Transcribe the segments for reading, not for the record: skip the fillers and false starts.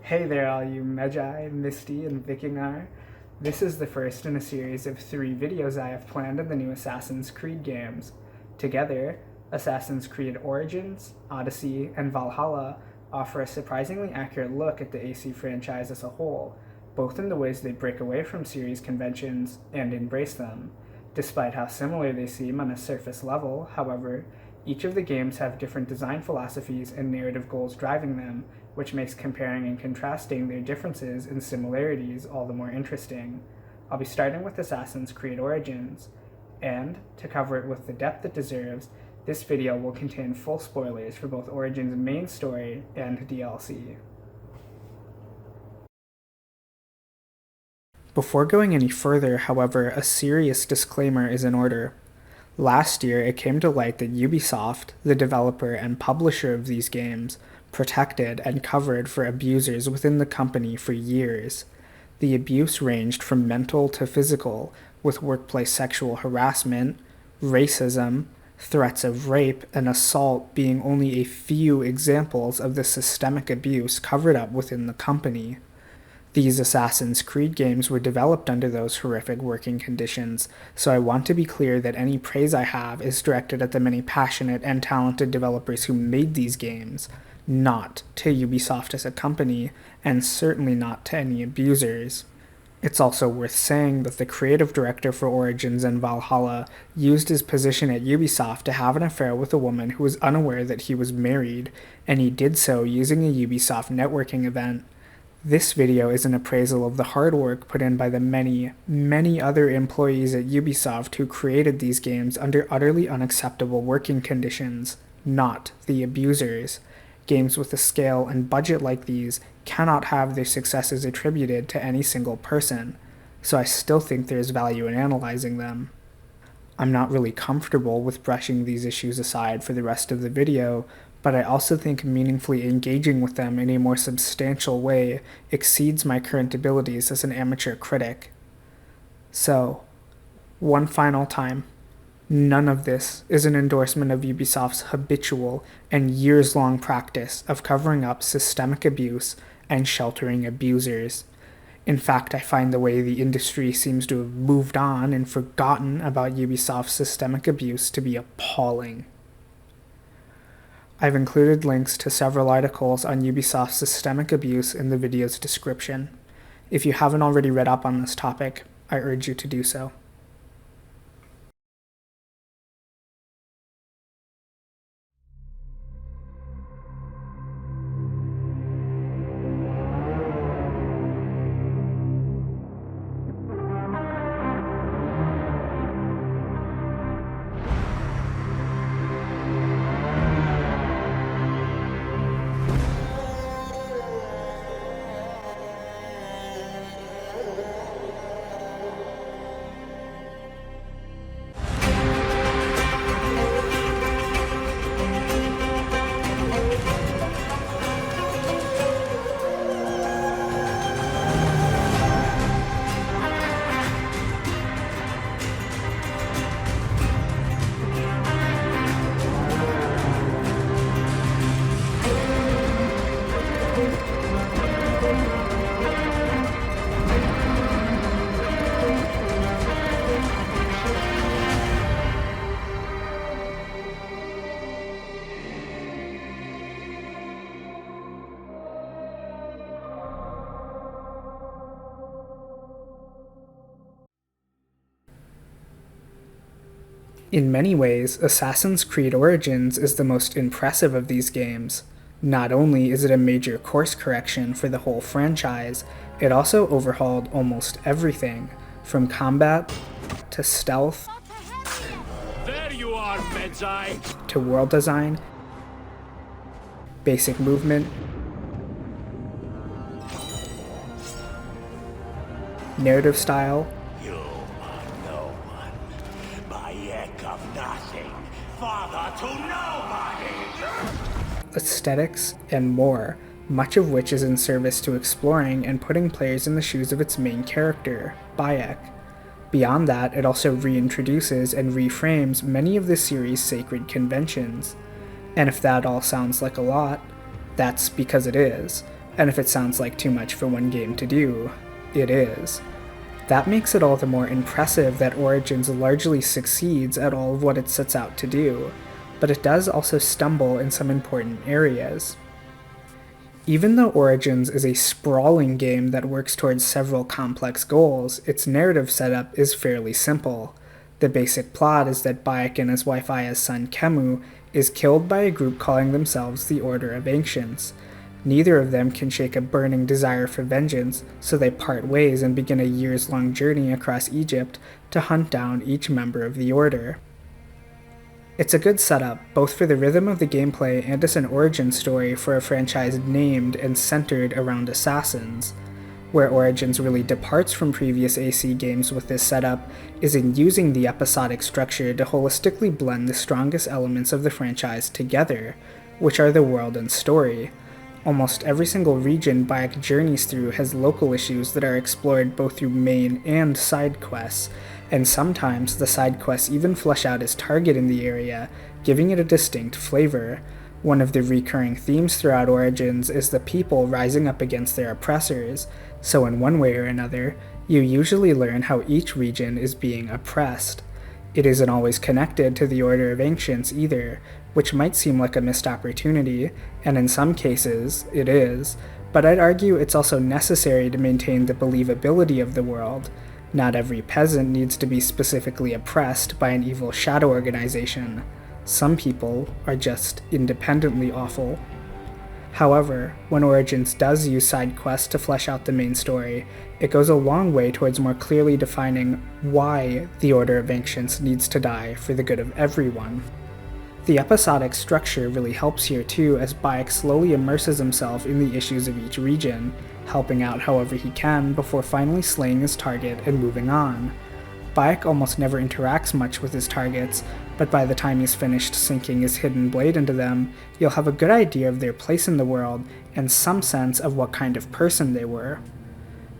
Hey there, all you Magi, Misty, and Vikingar. This is the first in a series of 3 videos I have planned in the new Assassin's Creed games. Together, Assassin's Creed Origins, Odyssey, and Valhalla offer a surprisingly accurate look at the AC franchise as a whole, both in the ways they break away from series conventions and embrace them. Despite how similar they seem on a surface level, however, each of the games have different design philosophies and narrative goals driving them, which makes comparing and contrasting their differences and similarities all the more interesting. I'll be starting with Assassin's Creed Origins, and, to cover it with the depth it deserves, this video will contain full spoilers for both Origins' main story and DLC. Before going any further, however, a serious disclaimer is in order. Last year, it came to light that Ubisoft, the developer and publisher of these games, protected and covered for abusers within the company for years. The abuse ranged from mental to physical, with workplace sexual harassment, racism, threats of rape, and assault being only a few examples of the systemic abuse covered up within the company. These Assassin's Creed games were developed under those horrific working conditions, so I want to be clear that any praise I have is directed at the many passionate and talented developers who made these games, not to Ubisoft as a company, and certainly not to any abusers. It's also worth saying that the creative director for Origins and Valhalla used his position at Ubisoft to have an affair with a woman who was unaware that he was married, and he did so using a Ubisoft networking event. This video is an appraisal of the hard work put in by the many, many other employees at Ubisoft who created these games under utterly unacceptable working conditions, not the abusers. Games with a scale and budget like these cannot have their successes attributed to any single person, so I still think there is value in analyzing them. I'm not really comfortable with brushing these issues aside for the rest of the video, but I also think meaningfully engaging with them in a more substantial way exceeds my current abilities as an amateur critic. So, one final time, none of this is an endorsement of Ubisoft's habitual and years-long practice of covering up systemic abuse and sheltering abusers. In fact, I find the way the industry seems to have moved on and forgotten about Ubisoft's systemic abuse to be appalling. I've included links to several articles on Ubisoft's systemic abuse in the video's description. If you haven't already read up on this topic, I urge you to do so. In many ways, Assassin's Creed Origins is the most impressive of these games. Not only is it a major course correction for the whole franchise, it also overhauled almost everything, from combat to stealth There you are, Magi! to world design, basic movement, narrative style, You are no one. Bayek of nothing. Father to nobody! aesthetics, and more, much of which is in service to exploring and putting players in the shoes of its main character, Bayek. Beyond that, it also reintroduces and reframes many of the series' sacred conventions. And if that all sounds like a lot, that's because it is. And if it sounds like too much for one game to do, it is. That makes it all the more impressive that Origins largely succeeds at all of what it sets out to do, but it does also stumble in some important areas. Even though Origins is a sprawling game that works towards several complex goals, its narrative setup is fairly simple. The basic plot is that Bayek and his wife Aya's son Khemu is killed by a group calling themselves the Order of Ancients. Neither of them can shake a burning desire for vengeance, so they part ways and begin a years-long journey across Egypt to hunt down each member of the Order. It's a good setup, both for the rhythm of the gameplay and as an origin story for a franchise named and centered around assassins. Where Origins really departs from previous AC games with this setup is in using the episodic structure to holistically blend the strongest elements of the franchise together, which are the world and story. Almost every single region Bayek journeys through has local issues that are explored both through main and side quests, and sometimes the side quests even flesh out his target in the area, giving it a distinct flavor. One of the recurring themes throughout Origins is the people rising up against their oppressors, so in one way or another, you usually learn how each region is being oppressed. It isn't always connected to the Order of Ancients either, which might seem like a missed opportunity, and in some cases, it is, but I'd argue it's also necessary to maintain the believability of the world. Not every peasant needs to be specifically oppressed by an evil shadow organization. Some people are just independently awful. However, when Origins does use side quests to flesh out the main story, it goes a long way towards more clearly defining why the Order of Ancients needs to die for the good of everyone. The episodic structure really helps here too, as Bayek slowly immerses himself in the issues of each region, helping out however he can before finally slaying his target and moving on. Bayek almost never interacts much with his targets, but by the time he's finished sinking his hidden blade into them, you'll have a good idea of their place in the world and some sense of what kind of person they were.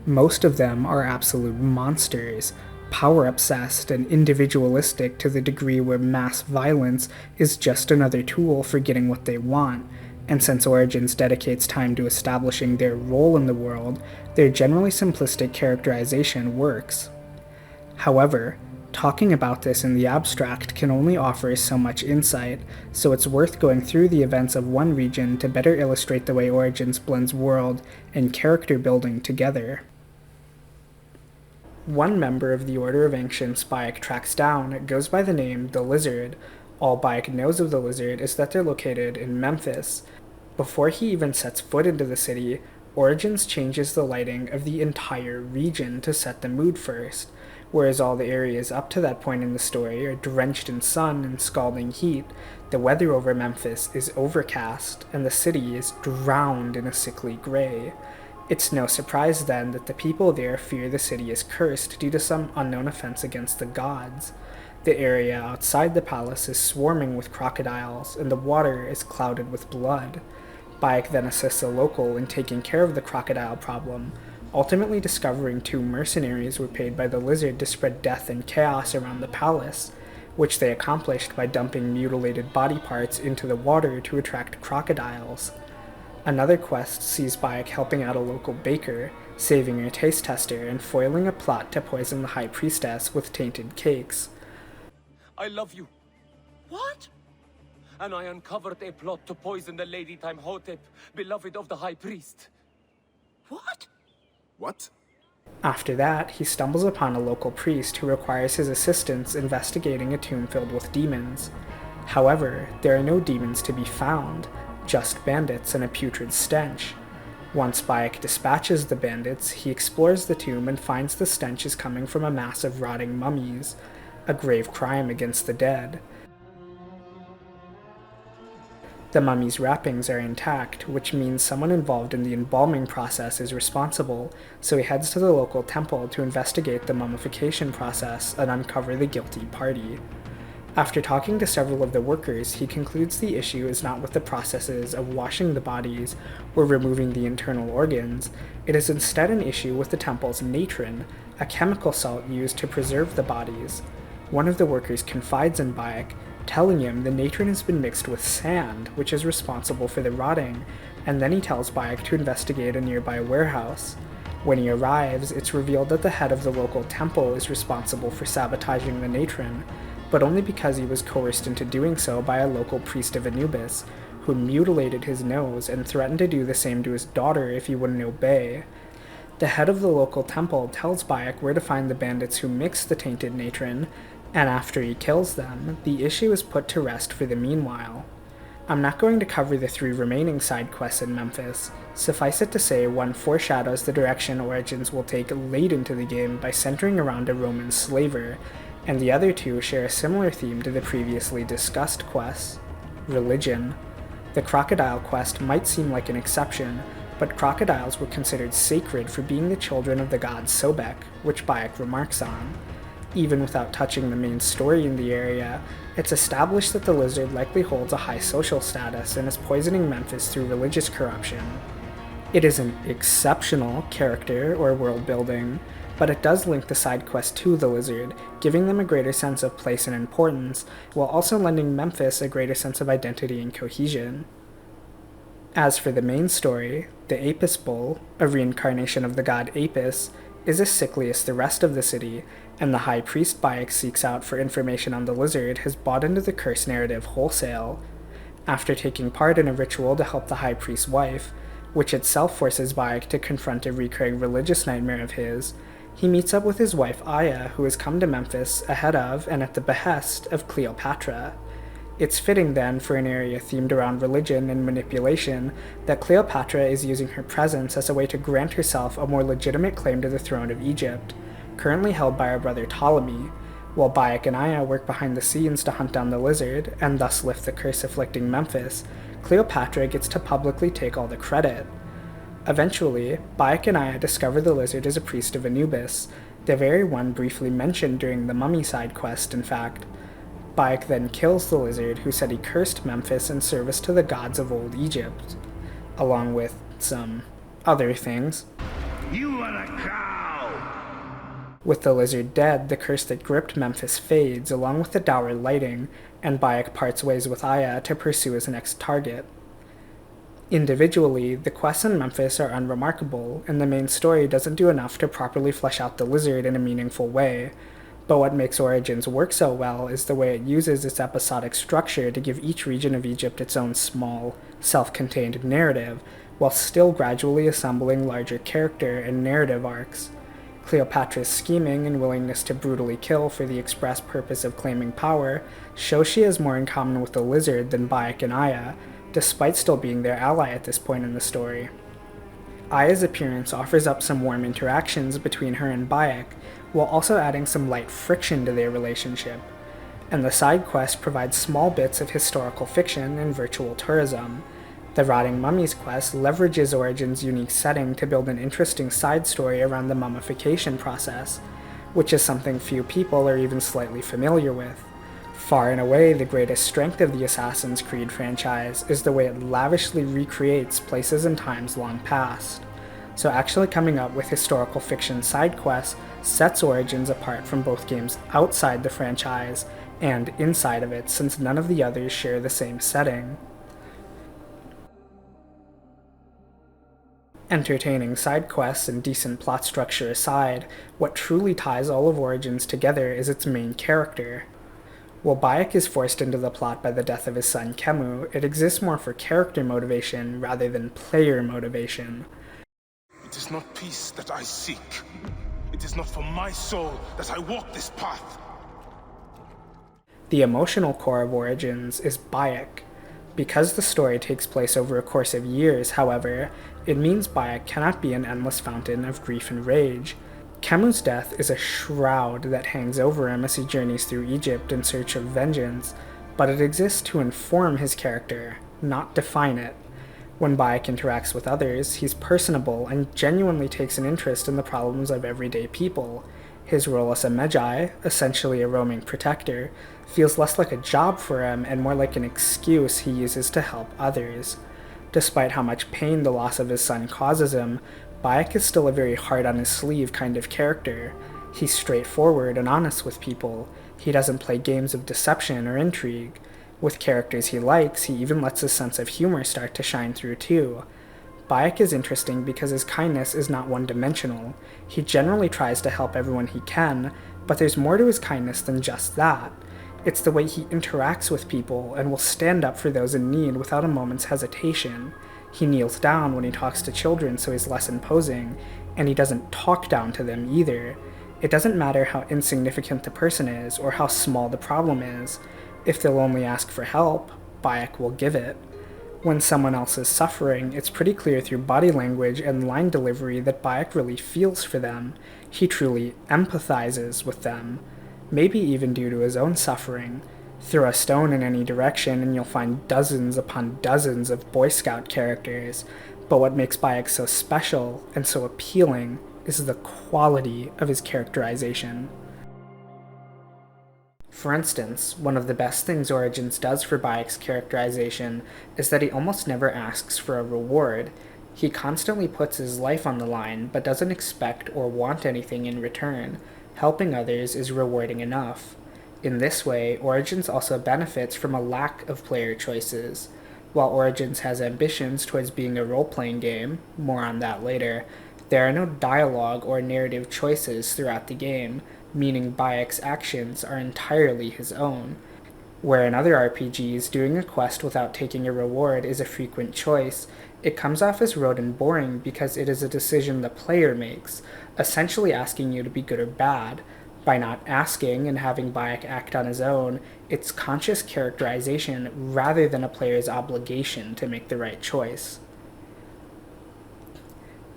Most of them are absolute monsters, power-obsessed and individualistic to the degree where mass violence is just another tool for getting what they want, and since Origins dedicates time to establishing their role in the world, their generally simplistic characterization works. However, talking about this in the abstract can only offer so much insight, so it's worth going through the events of one region to better illustrate the way Origins blends world and character building together. One member of the Order of Ancients Bayek tracks down goes by the name The Lizard. All Bayek knows of the Lizard is that they're located in Memphis. Before he even sets foot into the city, Origins changes the lighting of the entire region to set the mood first. Whereas all the areas up to that point in the story are drenched in sun and scalding heat, the weather over Memphis is overcast, and the city is drowned in a sickly gray. It's no surprise then that the people there fear the city is cursed due to some unknown offense against the gods. The area outside the palace is swarming with crocodiles, and the water is clouded with blood. Bayek then assists a local in taking care of the crocodile problem, ultimately discovering 2 mercenaries were paid by the Lizard to spread death and chaos around the palace, which they accomplished by dumping mutilated body parts into the water to attract crocodiles. Another quest sees Bayek helping out a local baker, saving a taste tester, and foiling a plot to poison the High Priestess with tainted cakes. I love you. What? And I uncovered a plot to poison the Lady Timehotep, beloved of the High Priest. What? What? After that, he stumbles upon a local priest who requires his assistance investigating a tomb filled with demons. However, there are no demons to be found, just bandits and a putrid stench. Once Bayek dispatches the bandits, he explores the tomb and finds the stench is coming from a mass of rotting mummies, a grave crime against the dead. The mummy's wrappings are intact, which means someone involved in the embalming process is responsible, so he heads to the local temple to investigate the mummification process and uncover the guilty party. After talking to several of the workers, he concludes the issue is not with the processes of washing the bodies or removing the internal organs, it is instead an issue with the temple's natron, a chemical salt used to preserve the bodies. One of the workers confides in Bayek, telling him the natron has been mixed with sand, which is responsible for the rotting, and then he tells Bayek to investigate a nearby warehouse. When he arrives, it's revealed that the head of the local temple is responsible for sabotaging the Natron, but only because he was coerced into doing so by a local priest of Anubis, who mutilated his nose and threatened to do the same to his daughter if he wouldn't obey. The head of the local temple tells Bayek where to find the bandits who mixed the tainted natron, and after he kills them, the issue is put to rest for the meanwhile. I'm not going to cover the 3 remaining side quests in Memphis. Suffice it to say, one foreshadows the direction Origins will take late into the game by centering around a Roman slaver, and the other 2 share a similar theme to the previously discussed quests: religion. The crocodile quest might seem like an exception, but crocodiles were considered sacred for being the children of the god Sobek, which Bayek remarks on. Even without touching the main story in the area, it's established that the lizard likely holds a high social status and is poisoning Memphis through religious corruption. It isn't exceptional character or world building, but it does link the side quest to the lizard, giving them a greater sense of place and importance, while also lending Memphis a greater sense of identity and cohesion. As for the main story, the Apis Bull, a reincarnation of the god Apis, is as sickly as the rest of the city, and the high priest Bayek seeks out for information on the lizard has bought into the curse narrative wholesale. After taking part in a ritual to help the high priest's wife, which itself forces Bayek to confront a recurring religious nightmare of his, he meets up with his wife Aya, who has come to Memphis ahead of and at the behest of Cleopatra. It's fitting then for an area themed around religion and manipulation that Cleopatra is using her presence as a way to grant herself a more legitimate claim to the throne of Egypt, currently held by her brother Ptolemy, while Bayek and Aya work behind the scenes to hunt down the lizard and thus lift the curse afflicting Memphis. Cleopatra gets to publicly take all the credit. Eventually, Bayek and Aya discover the lizard is a priest of Anubis, the very one briefly mentioned during the mummy side quest, in fact. Bayek then kills the lizard, who said he cursed Memphis in service to the gods of old Egypt, along with some other things. You are a cow! With the lizard dead, the curse that gripped Memphis fades, along with the dour lighting, and Bayek parts ways with Aya to pursue his next target. Individually, the quests in Memphis are unremarkable, and the main story doesn't do enough to properly flesh out the lizard in a meaningful way, but what makes Origins work so well is the way it uses its episodic structure to give each region of Egypt its own small, self-contained narrative, while still gradually assembling larger character and narrative arcs. Cleopatra's scheming and willingness to brutally kill for the express purpose of claiming power shows she has more in common with the lizard than Bayek and Aya, despite still being their ally at this point in the story. Aya's appearance offers up some warm interactions between her and Bayek, while also adding some light friction to their relationship, and the side quest provides small bits of historical fiction and virtual tourism. The Rotting Mummies quest leverages Origin's unique setting to build an interesting side story around the mummification process, which is something few people are even slightly familiar with. Far and away, the greatest strength of the Assassin's Creed franchise is the way it lavishly recreates places and times long past. So actually coming up with historical fiction side quests sets Origins apart from both games outside the franchise and inside of it, since none of the others share the same setting. Entertaining side quests and decent plot structure aside, what truly ties all of Origins together is its main character. While Bayek is forced into the plot by the death of his son Khemu, it exists more for character motivation rather than player motivation. It is not peace that I seek. It is not for my soul that I walk this path. The emotional core of Origins is Bayek. Because the story takes place over a course of years, however, it means Bayek cannot be an endless fountain of grief and rage. Khemu's death is a shroud that hangs over him as he journeys through Egypt in search of vengeance, but it exists to inform his character, not define it. When Bayek interacts with others, he's personable and genuinely takes an interest in the problems of everyday people. His role as a Medjay, essentially a roaming protector, feels less like a job for him and more like an excuse he uses to help others. Despite how much pain the loss of his son causes him, Bayek is still a very hard-on-his-sleeve kind of character. He's straightforward and honest with people. He doesn't play games of deception or intrigue. With characters he likes, he even lets his sense of humor start to shine through too. Bayek is interesting because his kindness is not one-dimensional. He generally tries to help everyone he can, but there's more to his kindness than just that. It's the way he interacts with people and will stand up for those in need without a moment's hesitation. He kneels down when he talks to children so he's less imposing, and he doesn't talk down to them either. It doesn't matter how insignificant the person is or how small the problem is. If they'll only ask for help, Bayek will give it. When someone else is suffering, it's pretty clear through body language and line delivery that Bayek really feels for them. He truly empathizes with them, maybe even due to his own suffering. Throw a stone in any direction and you'll find dozens upon dozens of Boy Scout characters, but what makes Bayek so special and so appealing is the quality of his characterization. For instance, one of the best things Origins does for Bayek's characterization is that he almost never asks for a reward. He constantly puts his life on the line, but doesn't expect or want anything in return. Helping others is rewarding enough. In this way, Origins also benefits from a lack of player choices. While Origins has ambitions towards being a role-playing game, more on that later, there are no dialogue or narrative choices throughout the game, meaning Bayek's actions are entirely his own. Where in other RPGs, doing a quest without taking a reward is a frequent choice, it comes off as rote and boring because it is a decision the player makes, essentially asking you to be good or bad. By not asking and having Bayek act on his own, it's conscious characterization rather than a player's obligation to make the right choice.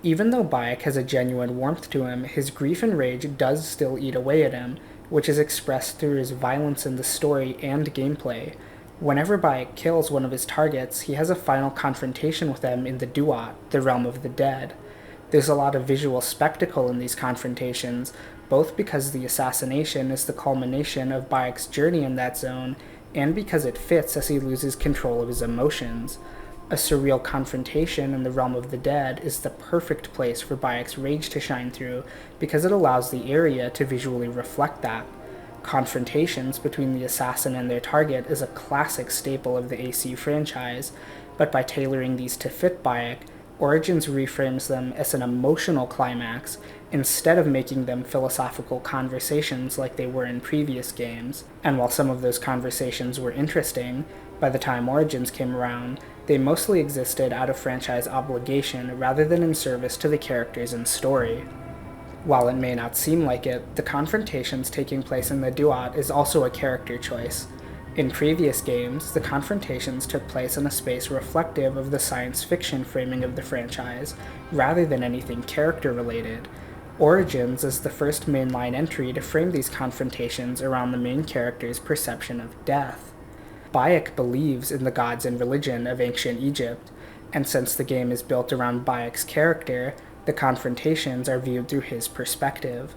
Even though Bayek has a genuine warmth to him, his grief and rage does still eat away at him, which is expressed through his violence in the story and gameplay. Whenever Bayek kills one of his targets, he has a final confrontation with them in the Duat, the realm of the dead. There's a lot of visual spectacle in these confrontations, both because the assassination is the culmination of Bayek's journey in that zone, and because it fits as he loses control of his emotions. A surreal confrontation in the realm of the dead is the perfect place for Bayek's rage to shine through because it allows the area to visually reflect that. Confrontations between the assassin and their target is a classic staple of the AC franchise, but by tailoring these to fit Bayek, Origins reframes them as an emotional climax instead of making them philosophical conversations like they were in previous games. And while some of those conversations were interesting, by the time Origins came around, they mostly existed out of franchise obligation rather than in service to the characters and story. While it may not seem like it, the confrontations taking place in the Duat is also a character choice. In previous games, the confrontations took place in a space reflective of the science fiction framing of the franchise, rather than anything character-related. Origins is the first mainline entry to frame these confrontations around the main character's perception of death. Bayek believes in the gods and religion of ancient Egypt, and since the game is built around Bayek's character, the confrontations are viewed through his perspective.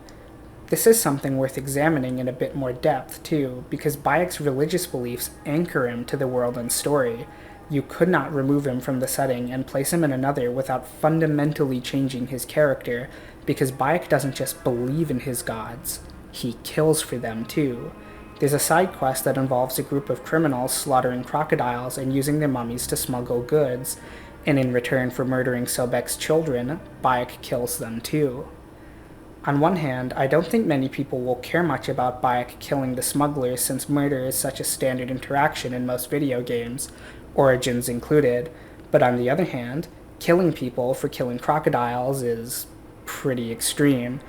This is something worth examining in a bit more depth, too, because Bayek's religious beliefs anchor him to the world and story. You could not remove him from the setting and place him in another without fundamentally changing his character, because Bayek doesn't just believe in his gods, he kills for them, too. There's a side quest that involves a group of criminals slaughtering crocodiles and using their mummies to smuggle goods, and in return for murdering Sobek's children, Bayek kills them too. On one hand, I don't think many people will care much about Bayek killing the smugglers since murder is such a standard interaction in most video games, Origins included, but on the other hand, killing people for killing crocodiles is pretty extreme.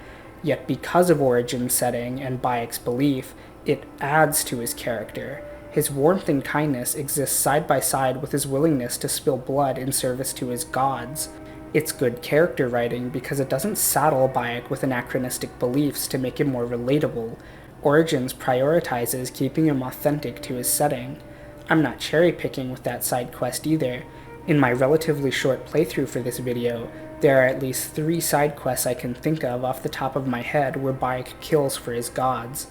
Yet because of Origin's setting and Bayek's belief, it adds to his character. His warmth and kindness exist side by side with his willingness to spill blood in service to his gods. It's good character writing because it doesn't saddle Bayek with anachronistic beliefs to make him more relatable. Origins prioritizes keeping him authentic to his setting. I'm not cherry-picking with that side quest either. In my relatively short playthrough for this video, there are at least 3 side quests I can think of off the top of my head where Bayek kills for his gods.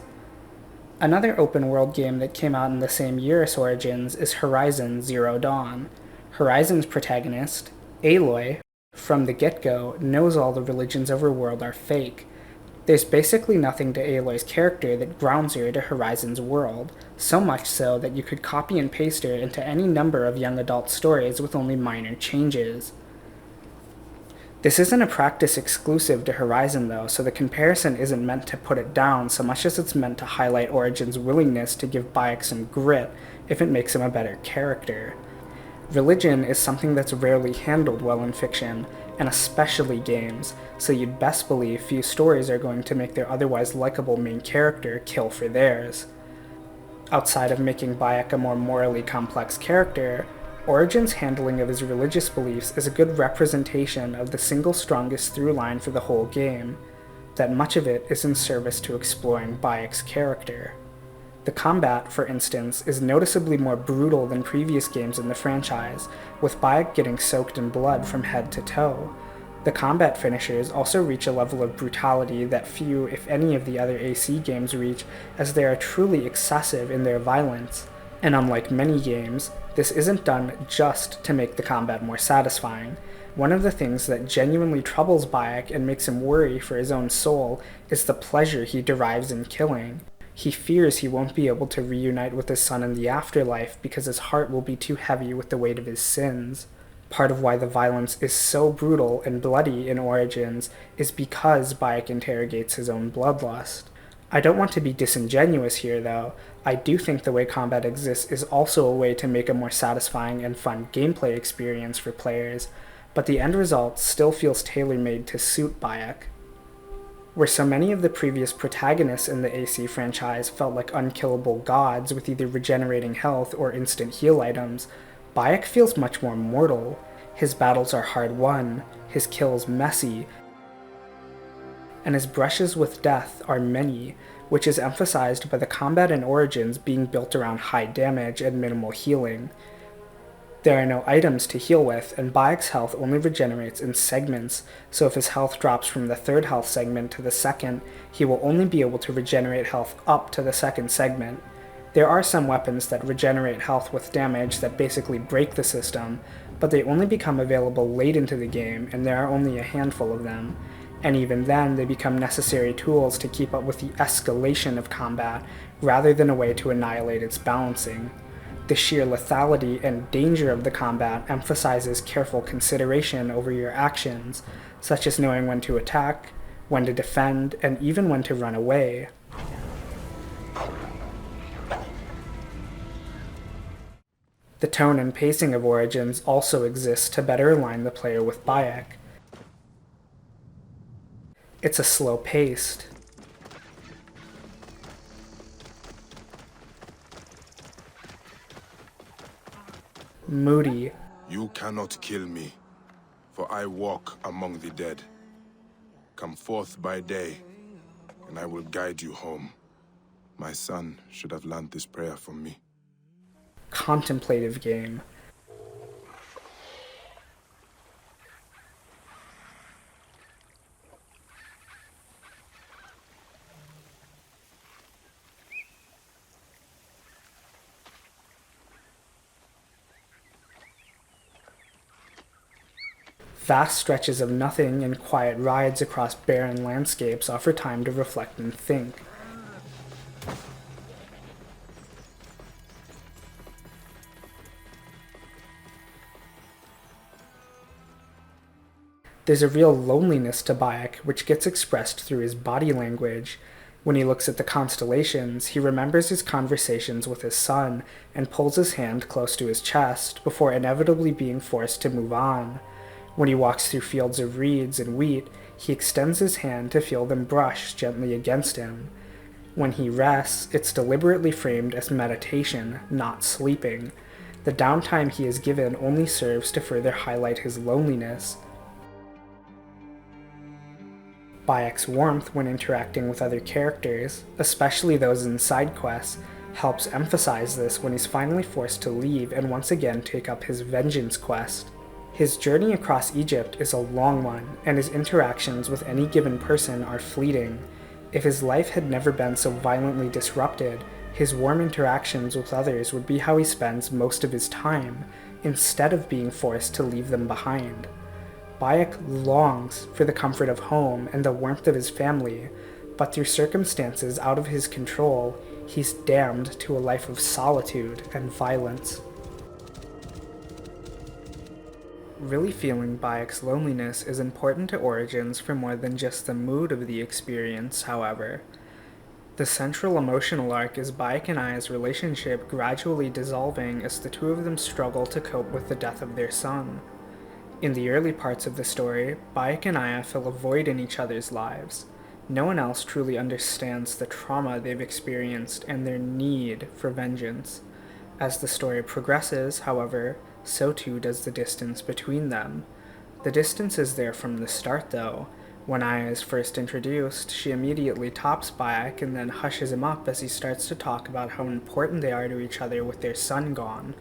Another open-world game that came out in the same year as Origins is Horizon Zero Dawn. Horizon's protagonist, Aloy, from the get-go, knows all the religions of her world are fake. There's basically nothing to Aloy's character that grounds her to Horizon's world, so much so that you could copy and paste her into any number of young adult stories with only minor changes. This isn't a practice exclusive to Horizon though, so the comparison isn't meant to put it down so much as it's meant to highlight Origin's willingness to give Bayek some grit if it makes him a better character. Religion is something that's rarely handled well in fiction, and especially games, so you'd best believe few stories are going to make their otherwise likable main character kill for theirs. Outside of making Bayek a more morally complex character, Origin's handling of his religious beliefs is a good representation of the single strongest through line for the whole game, that much of it is in service to exploring Bayek's character. The combat, for instance, is noticeably more brutal than previous games in the franchise, with Bayek getting soaked in blood from head to toe. The combat finishers also reach a level of brutality that few, if any, of the other AC games reach, as they are truly excessive in their violence. And unlike many games, this isn't done just to make the combat more satisfying. One of the things that genuinely troubles Bayek and makes him worry for his own soul is the pleasure he derives in killing. He fears he won't be able to reunite with his son in the afterlife because his heart will be too heavy with the weight of his sins. Part of why the violence is so brutal and bloody in Origins is because Bayek interrogates his own bloodlust. I don't want to be disingenuous here though. I do think the way combat exists is also a way to make a more satisfying and fun gameplay experience for players, but the end result still feels tailor-made to suit Bayek. Where so many of the previous protagonists in the AC franchise felt like unkillable gods with either regenerating health or instant heal items, Bayek feels much more mortal. His battles are hard-won, his kills messy, and his brushes with death are many, which is emphasized by the combat in Origins being built around high damage and minimal healing. There are no items to heal with, and Bayek's health only regenerates in segments, so if his health drops from the third health segment to the second, he will only be able to regenerate health up to the second segment. There are some weapons that regenerate health with damage that basically break the system, but they only become available late into the game, and there are only a handful of them. And even then, they become necessary tools to keep up with the escalation of combat, rather than a way to annihilate its balancing. The sheer lethality and danger of the combat emphasizes careful consideration over your actions, such as knowing when to attack, when to defend, and even when to run away. The tone and pacing of Origins also exists to better align the player with Bayek. It's a slow-paced, moody, You cannot kill me, for I walk among the dead. Come forth by day, and I will guide you home. My son should have learned this prayer from me. contemplative game. Vast stretches of nothing and quiet rides across barren landscapes offer time to reflect and think. There's a real loneliness to Bayek, which gets expressed through his body language. When he looks at the constellations, he remembers his conversations with his son and pulls his hand close to his chest before inevitably being forced to move on. When he walks through fields of reeds and wheat, he extends his hand to feel them brush gently against him. When he rests, it's deliberately framed as meditation, not sleeping. The downtime he is given only serves to further highlight his loneliness. Bayek's warmth when interacting with other characters, especially those in side quests, helps emphasize this when he's finally forced to leave and once again take up his vengeance quest. His journey across Egypt is a long one, and his interactions with any given person are fleeting. If his life had never been so violently disrupted, his warm interactions with others would be how he spends most of his time, instead of being forced to leave them behind. Bayek longs for the comfort of home and the warmth of his family, but through circumstances out of his control, he's damned to a life of solitude and violence. Really feeling Bayek's loneliness is important to Origins for more than just the mood of the experience, however. The central emotional arc is Bayek and Aya's relationship gradually dissolving as the two of them struggle to cope with the death of their son. In the early parts of the story, Bayek and Aya fill a void in each other's lives. No one else truly understands the trauma they've experienced and their need for vengeance. As the story progresses, however, so too does the distance between them. The distance is there from the start, though. When Aya is first introduced, she immediately tops Bayek and then hushes him up as he starts to talk about how important they are to each other with their son gone.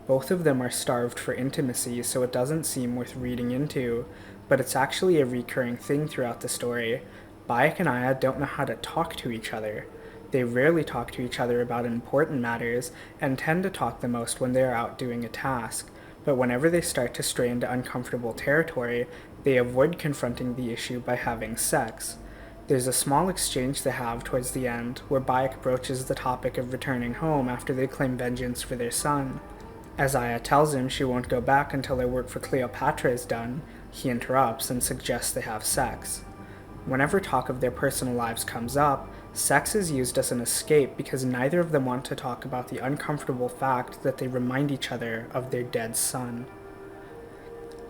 Both of them are starved for intimacy, so it doesn't seem worth reading into, but it's actually a recurring thing throughout the story. Bayek and Aya don't know how to talk to each other. They rarely talk to each other about important matters, and tend to talk the most when they are out doing a task, but whenever they start to stray into uncomfortable territory, they avoid confronting the issue by having sex. There's a small exchange they have towards the end, where Bayek broaches the topic of returning home after they claim vengeance for their son. As Aya tells him she won't go back until their work for Cleopatra is done, he interrupts and suggests they have sex. Whenever talk of their personal lives comes up, sex is used as an escape because neither of them want to talk about the uncomfortable fact that they remind each other of their dead son.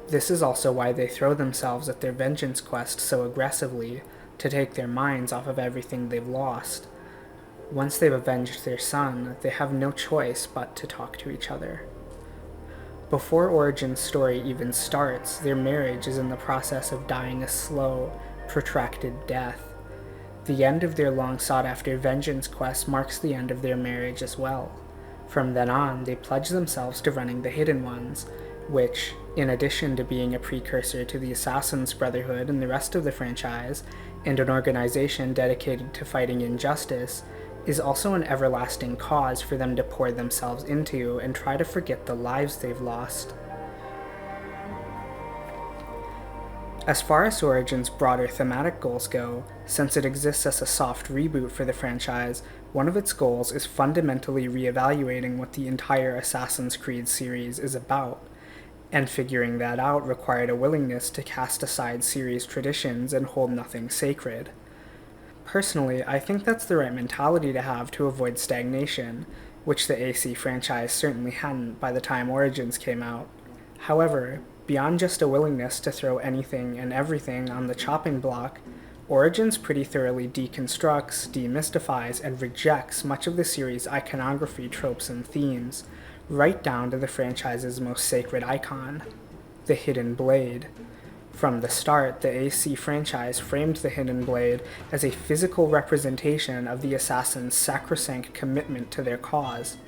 This is also why they throw themselves at their vengeance quest so aggressively, to take their minds off of everything they've lost. Once they've avenged their son, they have no choice but to talk to each other. Before Origin's story even starts, their marriage is in the process of dying a slow, protracted death. The end of their long sought-after vengeance quest marks the end of their marriage as well. From then on, they pledge themselves to running the Hidden Ones, which, in addition to being a precursor to the Assassin's Brotherhood and the rest of the franchise, and an organization dedicated to fighting injustice, is also an everlasting cause for them to pour themselves into and try to forget the lives they've lost. As far as Origin's broader thematic goals go, since it exists as a soft reboot for the franchise, one of its goals is fundamentally reevaluating what the entire Assassin's Creed series is about, and figuring that out required a willingness to cast aside series traditions and hold nothing sacred. Personally, I think that's the right mentality to have to avoid stagnation, which the AC franchise certainly hadn't by the time Origins came out. However, beyond just a willingness to throw anything and everything on the chopping block, Origins pretty thoroughly deconstructs, demystifies, and rejects much of the series' iconography, tropes, and themes, right down to the franchise's most sacred icon, the Hidden Blade. From the start, the AC franchise framed the Hidden Blade as a physical representation of the assassins' sacrosanct commitment to their cause.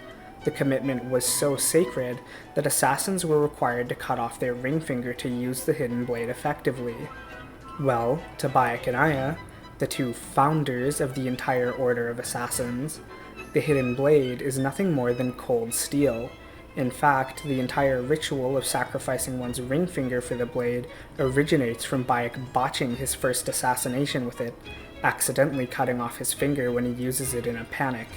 The commitment was so sacred that assassins were required to cut off their ring finger to use the Hidden Blade effectively. Well, to Bayek and Aya, the two founders of the entire Order of Assassins, the Hidden Blade is nothing more than cold steel. In fact, the entire ritual of sacrificing one's ring finger for the blade originates from Bayek botching his first assassination with it, accidentally cutting off his finger when he uses it in a panic.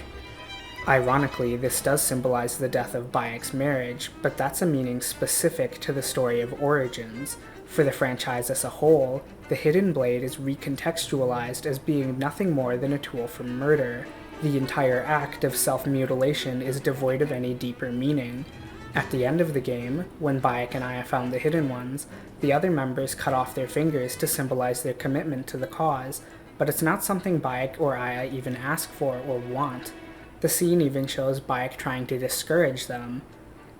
Ironically, this does symbolize the death of Bayek's marriage, but that's a meaning specific to the story of Origins. For the franchise as a whole, the Hidden Blade is recontextualized as being nothing more than a tool for murder. The entire act of self-mutilation is devoid of any deeper meaning. At the end of the game, when Bayek and Aya found the Hidden Ones, the other members cut off their fingers to symbolize their commitment to the cause, but it's not something Bayek or Aya even ask for or want. The scene even shows Bayek trying to discourage them.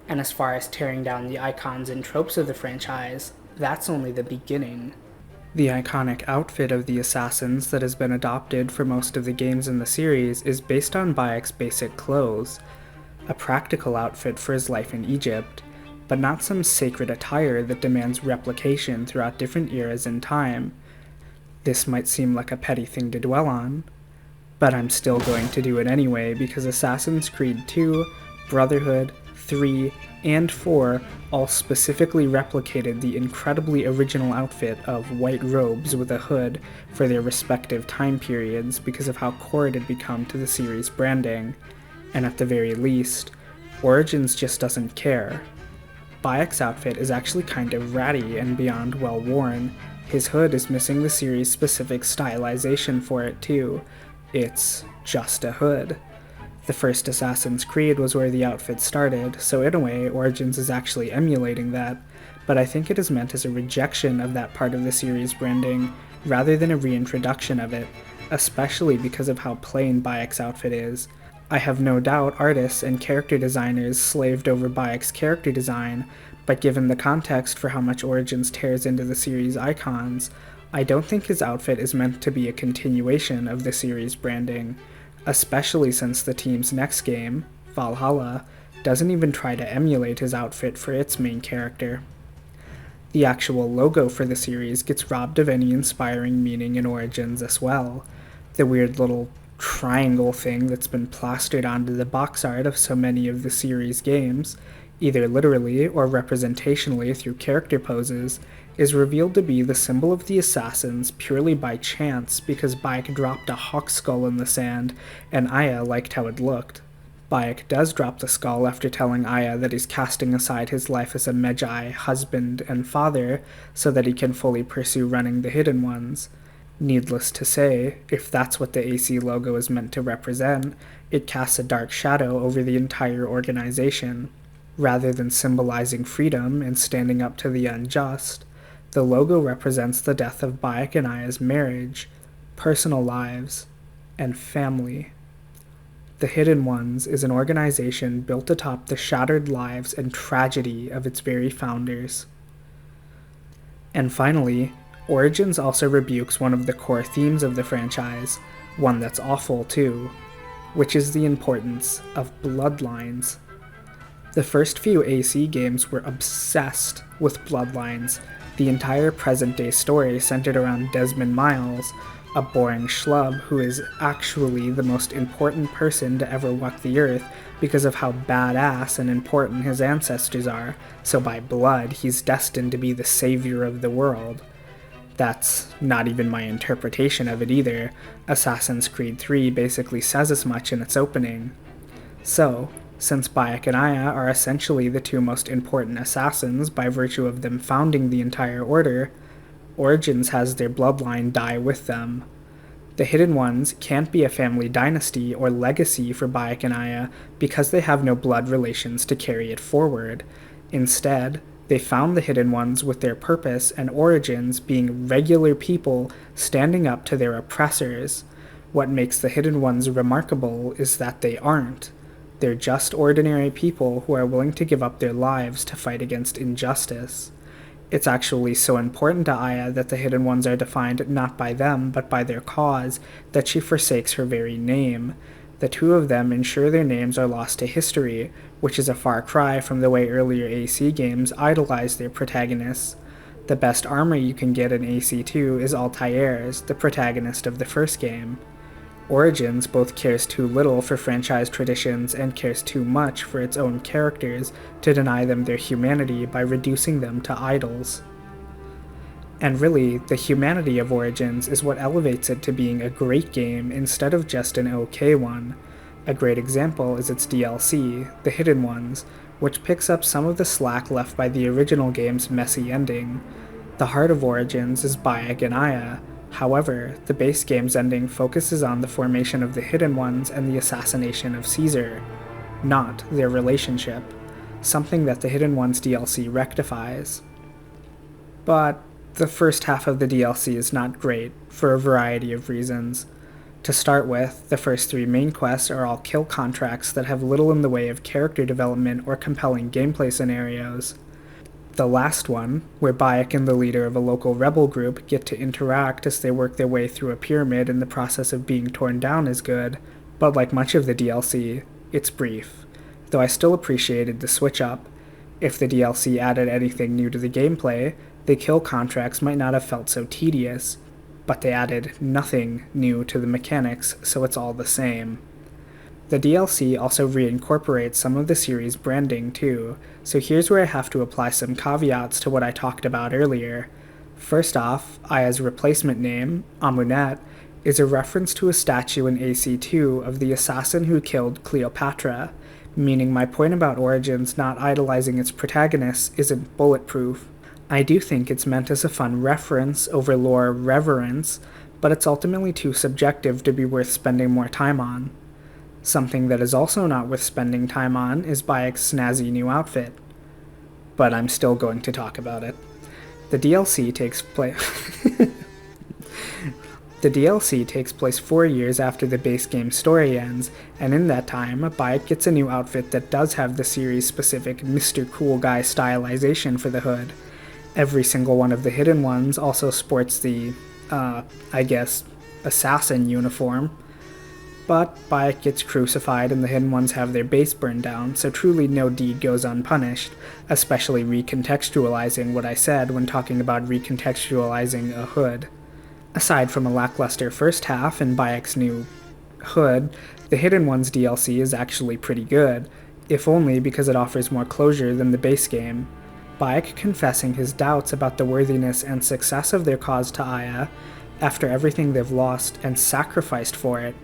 And as far as tearing down the icons and tropes of the franchise, that's only the beginning. The iconic outfit of the assassins that has been adopted for most of the games in the series is based on Bayek's basic clothes, a practical outfit for his life in Egypt, but not some sacred attire that demands replication throughout different eras in time. This might seem like a petty thing to dwell on, but I'm still going to do it anyway because Assassin's Creed II, Brotherhood, 3, and 4 all specifically replicated the incredibly original outfit of white robes with a hood for their respective time periods because of how core it had become to the series' branding, and at the very least, Origins just doesn't care. Bayek's outfit is actually kind of ratty and beyond well worn. His hood is missing the series' specific stylization for it too. It's just a hood. The first Assassin's Creed was where the outfit started, so in a way, Origins is actually emulating that, but I think it is meant as a rejection of that part of the series' branding, rather than a reintroduction of it, especially because of how plain Bayek's outfit is. I have no doubt artists and character designers slaved over Bayek's character design, but given the context for how much Origins tears into the series' icons, I don't think his outfit is meant to be a continuation of the series' branding, especially since the team's next game, Valhalla, doesn't even try to emulate his outfit for its main character. The actual logo for the series gets robbed of any inspiring meaning in Origins as well. The weird little triangle thing that's been plastered onto the box art of so many of the series' games, either literally or representationally through character poses, is revealed to be the symbol of the assassins purely by chance because Bayek dropped a hawk skull in the sand and Aya liked how it looked. Bayek does drop the skull after telling Aya that he's casting aside his life as a Medjay husband and father so that he can fully pursue running the Hidden Ones. Needless to say, if that's what the AC logo is meant to represent, it casts a dark shadow over the entire organization. Rather than symbolizing freedom and standing up to the unjust, the logo represents the death of Bayek and Aya's marriage, personal lives, and family. The Hidden Ones is an organization built atop the shattered lives and tragedy of its very founders. And finally, Origins also rebukes one of the core themes of the franchise, one that's awful too, which is the importance of bloodlines. The first few AC games were obsessed with bloodlines. The entire present-day story centered around Desmond Miles, a boring schlub who is actually the most important person to ever walk the earth because of how badass and important his ancestors are, so by blood he's destined to be the savior of the world. That's not even my interpretation of it either. Assassin's Creed 3 basically says as much in its opening. So, since Bayek and Aya are essentially the two most important assassins by virtue of them founding the entire order, Origins has their bloodline die with them. The Hidden Ones can't be a family dynasty or legacy for Bayek and Aya because they have no blood relations to carry it forward. Instead, they found the Hidden Ones with their purpose and origins being regular people standing up to their oppressors. What makes the Hidden Ones remarkable is that they aren't. They're just ordinary people who are willing to give up their lives to fight against injustice. It's actually so important to Aya that the Hidden Ones are defined not by them, but by their cause, that she forsakes her very name. The two of them ensure their names are lost to history, which is a far cry from the way earlier AC games idolized their protagonists. The best armor you can get in AC2 is Altair's, the protagonist of the first game. Origins both cares too little for franchise traditions and cares too much for its own characters to deny them their humanity by reducing them to idols. And really, the humanity of Origins is what elevates it to being a great game instead of just an okay one. A great example is its DLC, The Hidden Ones, which picks up some of the slack left by the original game's messy ending. The heart of Origins is Bayek and Aya. However, the base game's ending focuses on the formation of the Hidden Ones and the assassination of Caesar, not their relationship, something that the Hidden Ones DLC rectifies. But the first half of the DLC is not great, for a variety of reasons. To start with, the first 3 main quests are all kill contracts that have little in the way of character development or compelling gameplay scenarios. The last one, where Bayek and the leader of a local rebel group get to interact as they work their way through a pyramid in the process of being torn down, is good, but like much of the DLC, it's brief, though I still appreciated the switch up. If the DLC added anything new to the gameplay, the kill contracts might not have felt so tedious, but they added nothing new to the mechanics, so it's all the same. The DLC also reincorporates some of the series' branding too, so here's where I have to apply some caveats to what I talked about earlier. First off, Aya's replacement name, Amunet, is a reference to a statue in AC2 of the assassin who killed Cleopatra, meaning my point about Origins not idolizing its protagonists isn't bulletproof. I do think it's meant as a fun reference over lore reverence, but it's ultimately too subjective to be worth spending more time on. Something that is also not worth spending time on is Bayek's snazzy new outfit. But I'm still going to talk about it. The DLC takes place 4 years after the base game story ends, and in that time, Bayek gets a new outfit that does have the series-specific Mr. Cool Guy stylization for the hood. Every single one of the hidden ones also sports the, assassin uniform. But Bayek gets crucified and the hidden ones have their base burned down, so truly no deed goes unpunished, especially recontextualizing what I said when talking about recontextualizing a hood. Aside from a lackluster first half and Bayek's new hood, the Hidden Ones DLC is actually pretty good, if only because it offers more closure than the base game. Bayek confessing his doubts about the worthiness and success of their cause to Aya, after everything they've lost and sacrificed for it,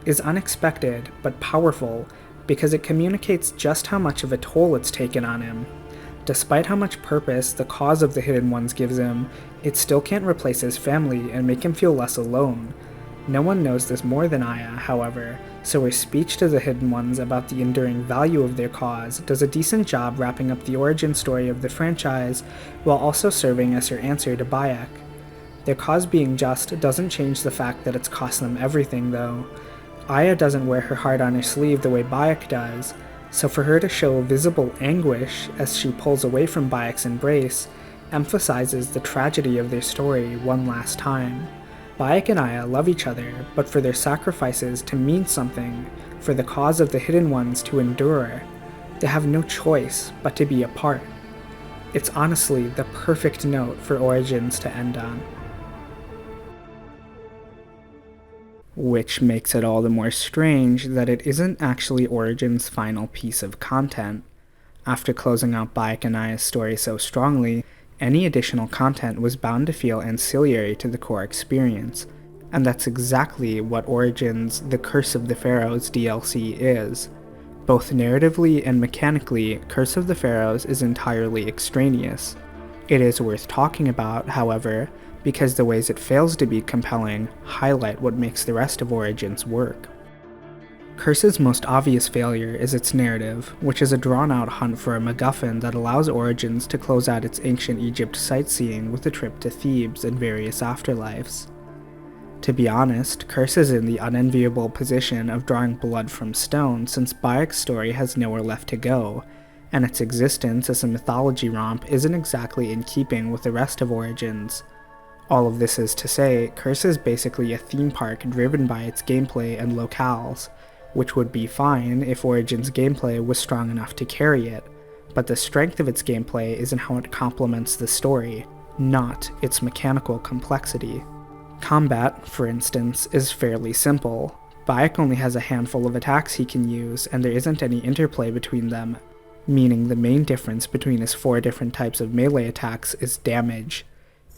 is unexpected but powerful because it communicates just how much of a toll it's taken on him. Despite how much purpose the cause of the Hidden Ones gives him, it still can't replace his family and make him feel less alone. No one knows this more than Aya, however, so her speech to the Hidden Ones about the enduring value of their cause does a decent job wrapping up the origin story of the franchise while also serving as her answer to Bayek. Their cause being just doesn't change the fact that it's cost them everything, though. Aya doesn't wear her heart on her sleeve the way Bayek does, so for her to show visible anguish as she pulls away from Bayek's embrace emphasizes the tragedy of their story one last time. Bayek and Aya love each other, but for their sacrifices to mean something, for the cause of the Hidden Ones to endure, they have no choice but to be apart. It's honestly the perfect note for Origins to end on. Which makes it all the more strange that it isn't actually Origin's final piece of content. After closing out Bayek and Aya's story so strongly, any additional content was bound to feel ancillary to the core experience, and that's exactly what Origin's The Curse of the Pharaohs DLC is. Both narratively and mechanically, Curse of the Pharaohs is entirely extraneous. It is worth talking about, however, because the ways it fails to be compelling highlight what makes the rest of Origins work. Curse's most obvious failure is its narrative, which is a drawn-out hunt for a MacGuffin that allows Origins to close out its ancient Egypt sightseeing with a trip to Thebes and various afterlives. To be honest, Curse is in the unenviable position of drawing blood from stone since Bayek's story has nowhere left to go, and its existence as a mythology romp isn't exactly in keeping with the rest of Origins. All of this is to say, Curse is basically a theme park driven by its gameplay and locales, which would be fine if Origin's gameplay was strong enough to carry it, but the strength of its gameplay is in how it complements the story, not its mechanical complexity. Combat, for instance, is fairly simple. Bayek only has a handful of attacks he can use, and there isn't any interplay between them, meaning the main difference between his 4 different types of melee attacks is damage.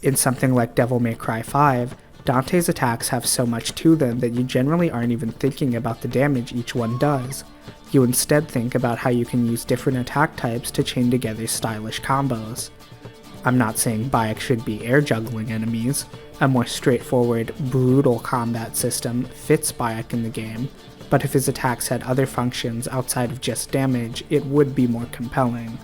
In something like Devil May Cry 5, Dante's attacks have so much to them that you generally aren't even thinking about the damage each one does. You instead think about how you can use different attack types to chain together stylish combos. I'm not saying Bayek should be air juggling enemies. A more straightforward, brutal combat system fits Bayek in the game, but if his attacks had other functions outside of just damage, it would be more compelling.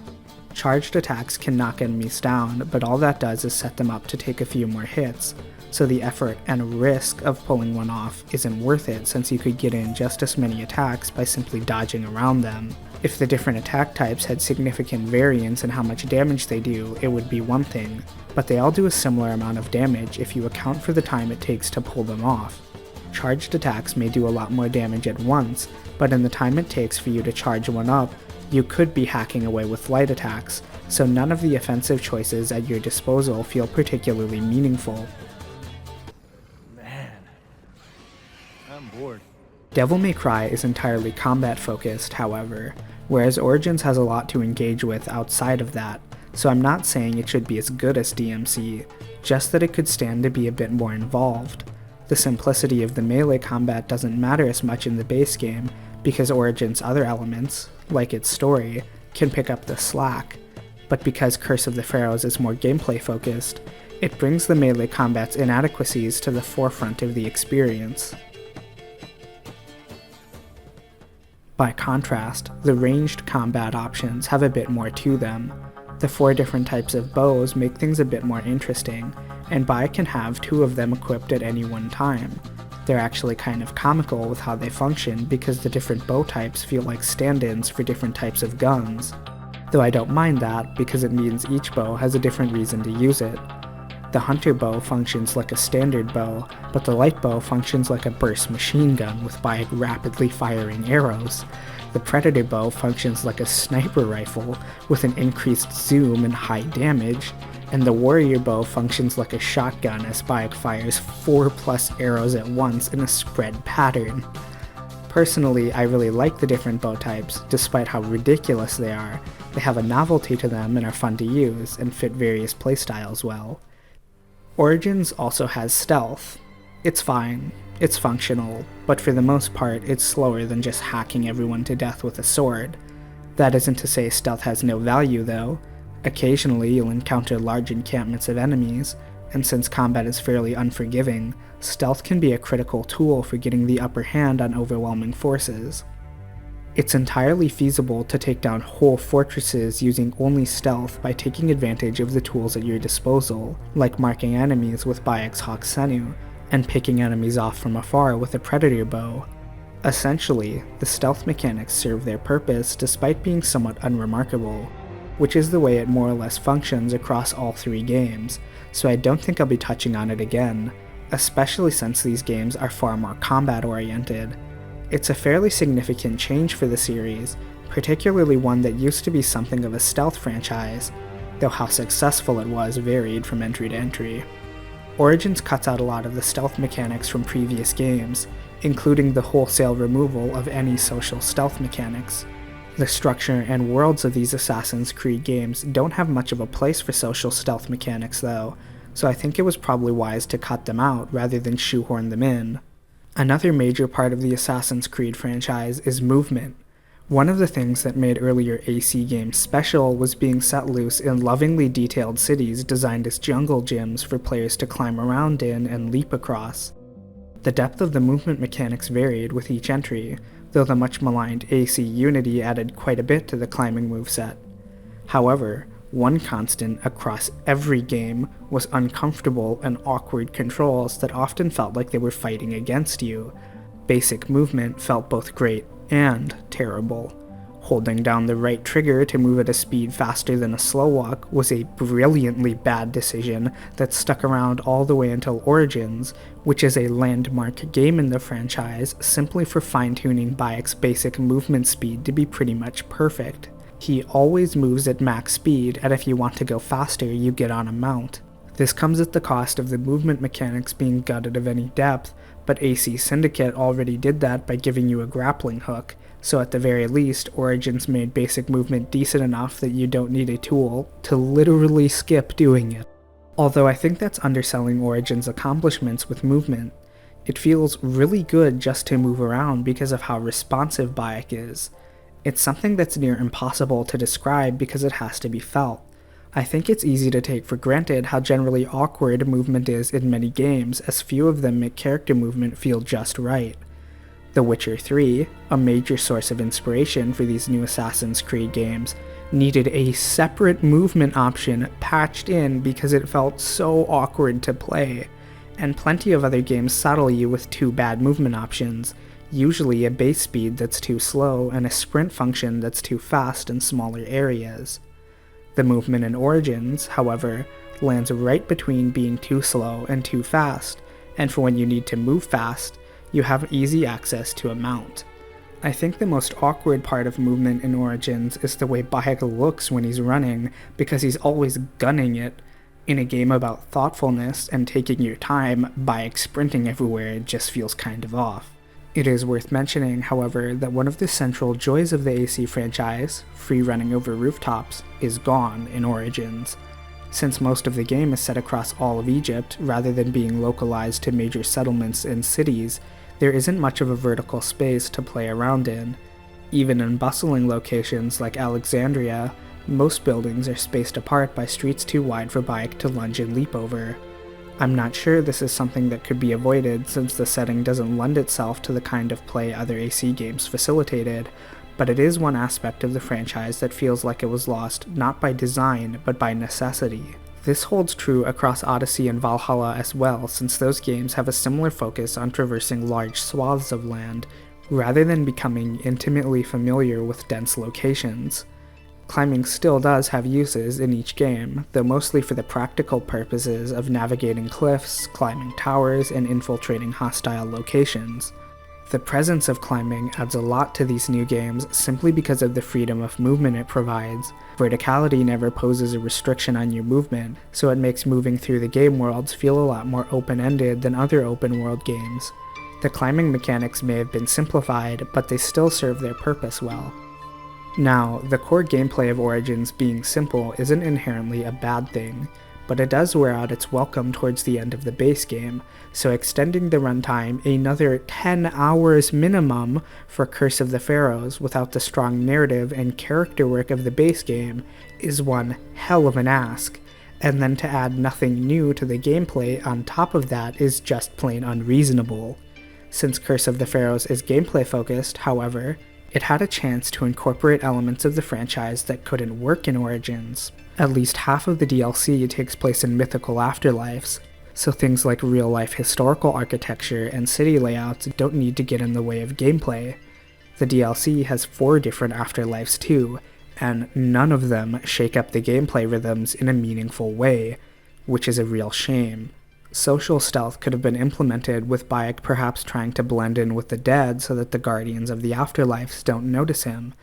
Charged attacks can knock enemies down, but all that does is set them up to take a few more hits, so the effort and risk of pulling one off isn't worth it since you could get in just as many attacks by simply dodging around them. If the different attack types had significant variance in how much damage they do, it would be one thing, but they all do a similar amount of damage if you account for the time it takes to pull them off. Charged attacks may do a lot more damage at once, but in the time it takes for you to charge one up, you could be hacking away with light attacks, so none of the offensive choices at your disposal feel particularly meaningful. Man, I'm bored. Devil May Cry is entirely combat focused, however, whereas Origins has a lot to engage with outside of that, so I'm not saying it should be as good as DMC, just that it could stand to be a bit more involved. The simplicity of the melee combat doesn't matter as much in the base game, because Origins' other elements, like its story, can pick up the slack, but because Curse of the Pharaohs is more gameplay focused, it brings the melee combat's inadequacies to the forefront of the experience. By contrast, the ranged combat options have a bit more to them. The 4 different types of bows make things a bit more interesting, and Bayek can have 2 of them equipped at any one time. They're actually kind of comical with how they function because the different bow types feel like stand-ins for different types of guns. Though I don't mind that because it means each bow has a different reason to use it. The hunter bow functions like a standard bow, but the light bow functions like a burst machine gun with Bayek rapidly firing arrows. The predator bow functions like a sniper rifle with an increased zoom and high damage, and the warrior bow functions like a shotgun as Bayek fires 4+ arrows at once in a spread pattern. Personally, I really like the different bow types, despite how ridiculous they are. They have a novelty to them and are fun to use, and fit various playstyles well. Origins also has stealth. It's fine, it's functional, but for the most part it's slower than just hacking everyone to death with a sword. That isn't to say stealth has no value though. Occasionally you'll encounter large encampments of enemies, and since combat is fairly unforgiving, stealth can be a critical tool for getting the upper hand on overwhelming forces. It's entirely feasible to take down whole fortresses using only stealth by taking advantage of the tools at your disposal, like marking enemies with Bayek's Hawk Senu, and picking enemies off from afar with a predator bow. Essentially, the stealth mechanics serve their purpose despite being somewhat unremarkable, which is the way it more or less functions across all 3 games, so I don't think I'll be touching on it again, especially since these games are far more combat oriented. It's a fairly significant change for the series, particularly one that used to be something of a stealth franchise, though how successful it was varied from entry to entry. Origins cuts out a lot of the stealth mechanics from previous games, including the wholesale removal of any social stealth mechanics. The structure and worlds of these Assassin's Creed games don't have much of a place for social stealth mechanics though, so I think it was probably wise to cut them out rather than shoehorn them in. Another major part of the Assassin's Creed franchise is movement. One of the things that made earlier AC games special was being set loose in lovingly detailed cities designed as jungle gyms for players to climb around in and leap across. The depth of the movement mechanics varied with each entry, though the much maligned AC Unity added quite a bit to the climbing moveset. However, one constant across every game was uncomfortable and awkward controls that often felt like they were fighting against you. Basic movement felt both great and terrible. Holding down the right trigger to move at a speed faster than a slow walk was a brilliantly bad decision that stuck around all the way until Origins, which is a landmark game in the franchise simply for fine-tuning Bayek's basic movement speed to be pretty much perfect. He always moves at max speed, and if you want to go faster, you get on a mount. This comes at the cost of the movement mechanics being gutted of any depth, but AC Syndicate already did that by giving you a grappling hook, so at the very least, Origins made basic movement decent enough that you don't need a tool to literally skip doing it. Although I think that's underselling Origins' accomplishments with movement. It feels really good just to move around because of how responsive Bayek is. It's something that's near impossible to describe because it has to be felt. I think it's easy to take for granted how generally awkward movement is in many games, as few of them make character movement feel just right. The Witcher 3, a major source of inspiration for these new Assassin's Creed games, needed a separate movement option patched in because it felt so awkward to play, and plenty of other games saddle you with 2 bad movement options, usually a base speed that's too slow and a sprint function that's too fast in smaller areas. The movement in Origins, however, lands right between being too slow and too fast, and for when you need to move fast, you have easy access to a mount. I think the most awkward part of movement in Origins is the way Bayek looks when he's running, because he's always gunning it. In a game about thoughtfulness and taking your time, Bayek sprinting everywhere just feels kind of off. It is worth mentioning, however, that one of the central joys of the AC franchise, free running over rooftops, is gone in Origins. Since most of the game is set across all of Egypt, rather than being localized to major settlements and cities, there isn't much of a vertical space to play around in. Even in bustling locations like Alexandria, most buildings are spaced apart by streets too wide for Bayek to lunge and leap over. I'm not sure this is something that could be avoided since the setting doesn't lend itself to the kind of play other AC games facilitated, but it is one aspect of the franchise that feels like it was lost not by design, but by necessity. This holds true across Odyssey and Valhalla as well, since those games have a similar focus on traversing large swaths of land, rather than becoming intimately familiar with dense locations. Climbing still does have uses in each game, though mostly for the practical purposes of navigating cliffs, climbing towers, and infiltrating hostile locations. The presence of climbing adds a lot to these new games simply because of the freedom of movement it provides. Verticality never poses a restriction on your movement, so it makes moving through the game worlds feel a lot more open-ended than other open-world games. The climbing mechanics may have been simplified, but they still serve their purpose well. Now, the core gameplay of Origins being simple isn't inherently a bad thing, but it does wear out its welcome towards the end of the base game, so extending the runtime another 10 hours minimum for Curse of the Pharaohs without the strong narrative and character work of the base game is one hell of an ask, and then to add nothing new to the gameplay on top of that is just plain unreasonable. Since Curse of the Pharaohs is gameplay focused, however, it had a chance to incorporate elements of the franchise that couldn't work in Origins. At least half of the DLC takes place in mythical afterlives, so things like real-life historical architecture and city layouts don't need to get in the way of gameplay. The DLC has 4 different afterlives too, and none of them shake up the gameplay rhythms in a meaningful way, which is a real shame. Social stealth could have been implemented, with Bayek perhaps trying to blend in with the dead so that the Guardians of the Afterlives don't notice him,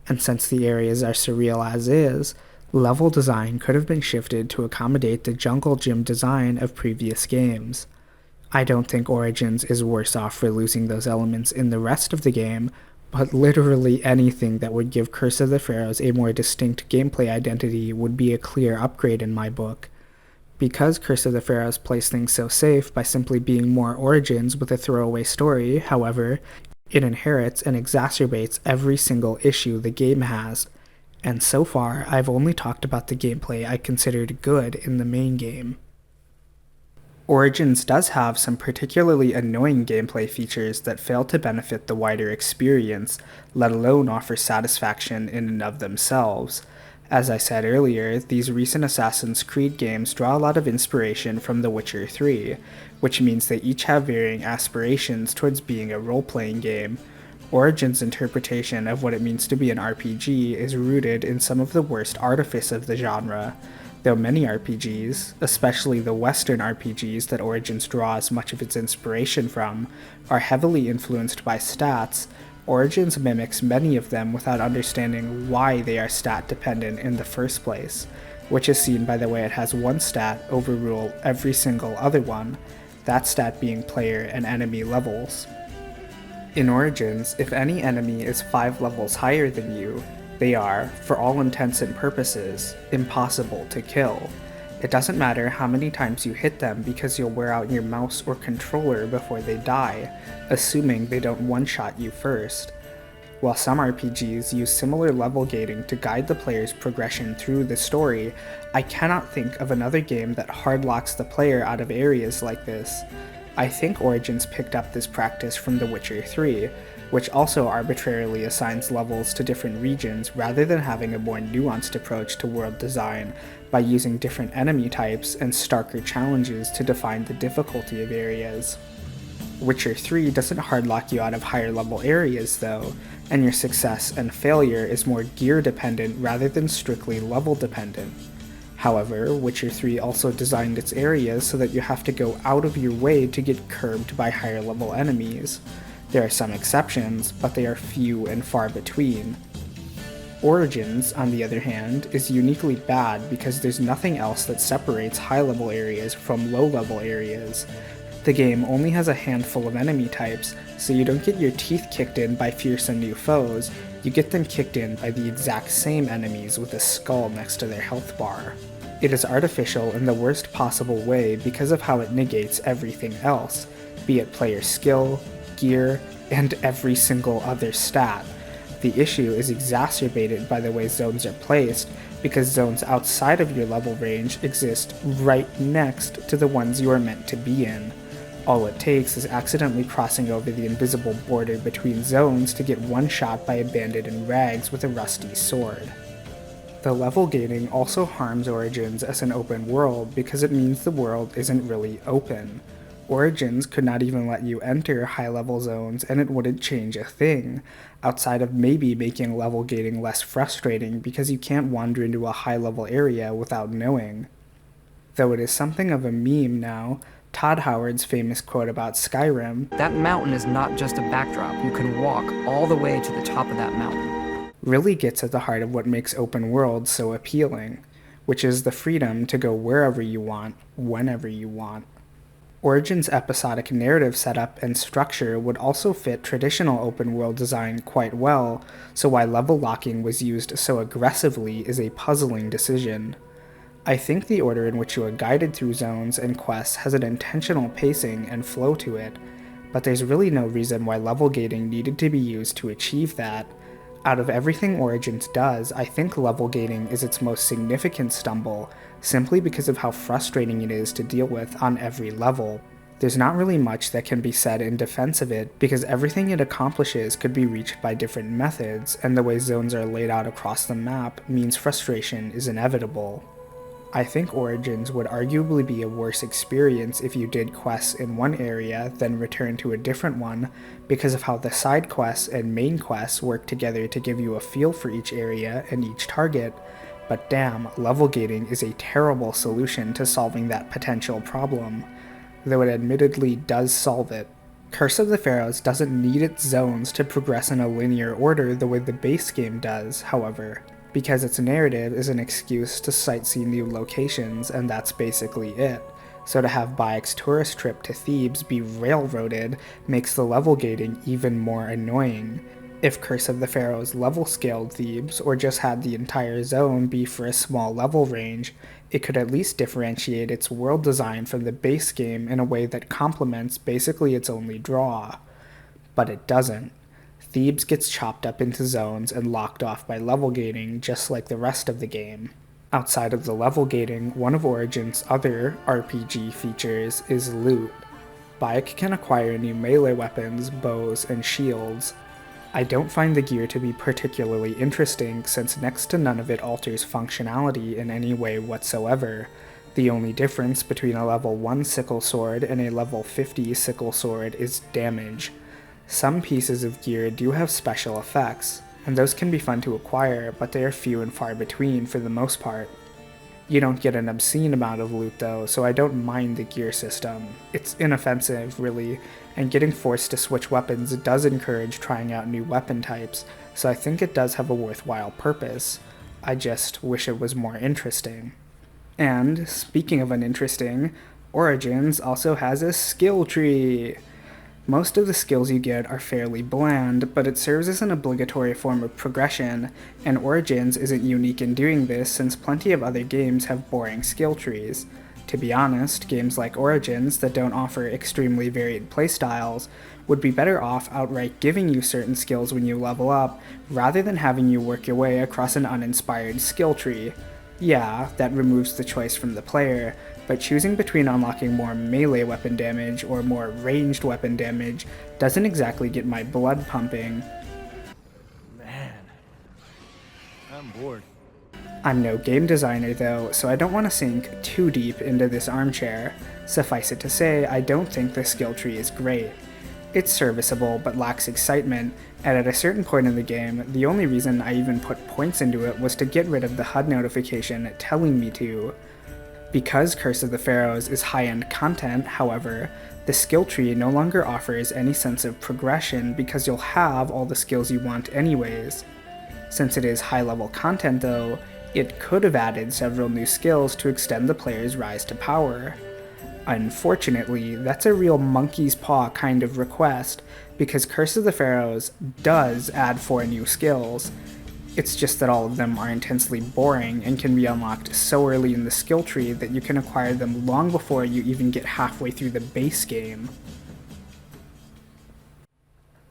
and since the areas are surreal as is, level design could have been shifted to accommodate the jungle gym design of previous games. I don't think Origins is worse off for losing those elements in the rest of the game, but literally anything that would give Curse of the Pharaohs a more distinct gameplay identity would be a clear upgrade in my book. Because Curse of the Pharaohs plays things so safe by simply being more Origins with a throwaway story, however, it inherits and exacerbates every single issue the game has, and so far I've only talked about the gameplay I considered good in the main game. Origins does have some particularly annoying gameplay features that fail to benefit the wider experience, let alone offer satisfaction in and of themselves. As I said earlier, these recent Assassin's Creed games draw a lot of inspiration from The Witcher 3, which means they each have varying aspirations towards being a role-playing game. Origins' interpretation of what it means to be an RPG is rooted in some of the worst artifice of the genre, though many RPGs, especially the Western RPGs that Origins draws much of its inspiration from, are heavily influenced by stats. Origins mimics many of them without understanding why they are stat-dependent in the first place, which is seen by the way it has one stat overrule every single other one, that stat being player and enemy levels. In Origins, if any enemy is 5 levels higher than you, they are, for all intents and purposes, impossible to kill. It doesn't matter how many times you hit them because you'll wear out your mouse or controller before they die, assuming they don't one-shot you first. While some RPGs use similar level gating to guide the player's progression through the story, I cannot think of another game that hard-locks the player out of areas like this. I think Origins picked up this practice from The Witcher 3, which also arbitrarily assigns levels to different regions rather than having a more nuanced approach to world design by using different enemy types and starker challenges to define the difficulty of areas. Witcher 3 doesn't hardlock you out of higher level areas though, and your success and failure is more gear dependent rather than strictly level dependent. However, Witcher 3 also designed its areas so that you have to go out of your way to get curbed by higher level enemies. There are some exceptions, but they are few and far between. Origins, on the other hand, is uniquely bad because there's nothing else that separates high-level areas from low-level areas. The game only has a handful of enemy types, so you don't get your teeth kicked in by fearsome new foes, you get them kicked in by the exact same enemies with a skull next to their health bar. It is artificial in the worst possible way because of how it negates everything else, be it player skill, gear, and every single other stat. The issue is exacerbated by the way zones are placed, because zones outside of your level range exist right next to the ones you are meant to be in. All it takes is accidentally crossing over the invisible border between zones to get one shot by a bandit in rags with a rusty sword. The level gating also harms Origins as an open world because it means the world isn't really open. Origins could not even let you enter high-level zones and it wouldn't change a thing, outside of maybe making level gating less frustrating because you can't wander into a high-level area without knowing. Though it is something of a meme now, Todd Howard's famous quote about Skyrim, "That mountain is not just a backdrop. You can walk all the way to the top of that mountain," really gets at the heart of what makes open worlds so appealing, which is the freedom to go wherever you want, whenever you want. Origin's episodic narrative setup and structure would also fit traditional open world design quite well, so why level locking was used so aggressively is a puzzling decision. I think the order in which you are guided through zones and quests has an intentional pacing and flow to it, but there's really no reason why level gating needed to be used to achieve that. Out of everything Origins does, I think level gating is its most significant stumble, simply because of how frustrating it is to deal with on every level. There's not really much that can be said in defense of it, because everything it accomplishes could be reached by different methods, and the way zones are laid out across the map means frustration is inevitable. I think Origins would arguably be a worse experience if you did quests in one area, then return to a different one, because of how the side quests and main quests work together to give you a feel for each area and each target, but damn, level gating is a terrible solution to solving that potential problem, though it admittedly does solve it. Curse of the Pharaohs doesn't need its zones to progress in a linear order the way the base game does, however, because its narrative is an excuse to sightsee new locations, and that's basically it. So to have Bayek's tourist trip to Thebes be railroaded makes the level gating even more annoying. If Curse of the Pharaohs level scaled Thebes, or just had the entire zone be for a small level range, it could at least differentiate its world design from the base game in a way that complements basically its only draw. But it doesn't. Thebes gets chopped up into zones and locked off by level gating just like the rest of the game. Outside of the level gating, one of Origin's other RPG features is loot. Bayek can acquire new melee weapons, bows, and shields. I don't find the gear to be particularly interesting since next to none of it alters functionality in any way whatsoever. The only difference between a level 1 sickle sword and a level 50 sickle sword is damage. Some pieces of gear do have special effects, and those can be fun to acquire, but they are few and far between for the most part. You don't get an obscene amount of loot though, so I don't mind the gear system. It's inoffensive, really, and getting forced to switch weapons does encourage trying out new weapon types, so I think it does have a worthwhile purpose. I just wish it was more interesting. And, speaking of uninteresting, Origins also has a skill tree! Most of the skills you get are fairly bland, but it serves as an obligatory form of progression, and Origins isn't unique in doing this since plenty of other games have boring skill trees. To be honest, games like Origins that don't offer extremely varied playstyles would be better off outright giving you certain skills when you level up, rather than having you work your way across an uninspired skill tree. Yeah, that removes the choice from the player, but choosing between unlocking more melee weapon damage or more ranged weapon damage doesn't exactly get my blood pumping. Man, I'm bored. I'm no game designer though, so I don't want to sink too deep into this armchair. Suffice it to say, I don't think the skill tree is great. It's serviceable but lacks excitement, and at a certain point in the game, the only reason I even put points into it was to get rid of the HUD notification telling me to. Because Curse of the Pharaohs is high-end content, however, the skill tree no longer offers any sense of progression because you'll have all the skills you want anyways. Since it is high-level content though, it could have added several new skills to extend the player's rise to power. Unfortunately, that's a real monkey's paw kind of request, because Curse of the Pharaohs does add 4 new skills. It's just that all of them are intensely boring and can be unlocked so early in the skill tree that you can acquire them long before you even get halfway through the base game.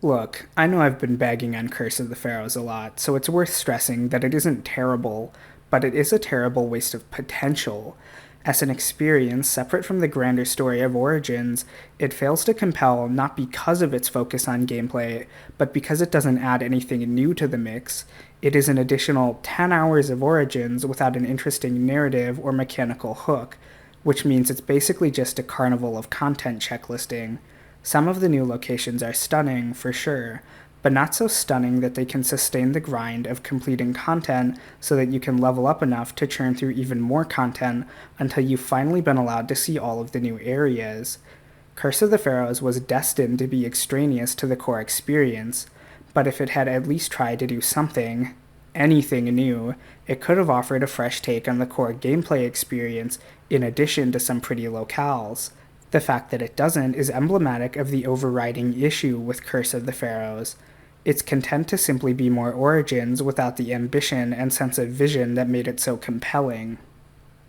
Look, I know I've been bagging on Curse of the Pharaohs a lot, so it's worth stressing that it isn't terrible, but it is a terrible waste of potential. As an experience separate from the grander story of Origins, it fails to compel not because of its focus on gameplay, but because it doesn't add anything new to the mix. It is an additional 10 hours of Origins without an interesting narrative or mechanical hook, which means it's basically just a carnival of content checklisting. Some of the new locations are stunning, for sure, but not so stunning that they can sustain the grind of completing content so that you can level up enough to churn through even more content until you've finally been allowed to see all of the new areas. Curse of the Pharaohs was destined to be extraneous to the core experience, but if it had at least tried to do something, anything new, it could have offered a fresh take on the core gameplay experience in addition to some pretty locales. The fact that it doesn't is emblematic of the overriding issue with Curse of the Pharaohs. It's content to simply be more Origins without the ambition and sense of vision that made it so compelling.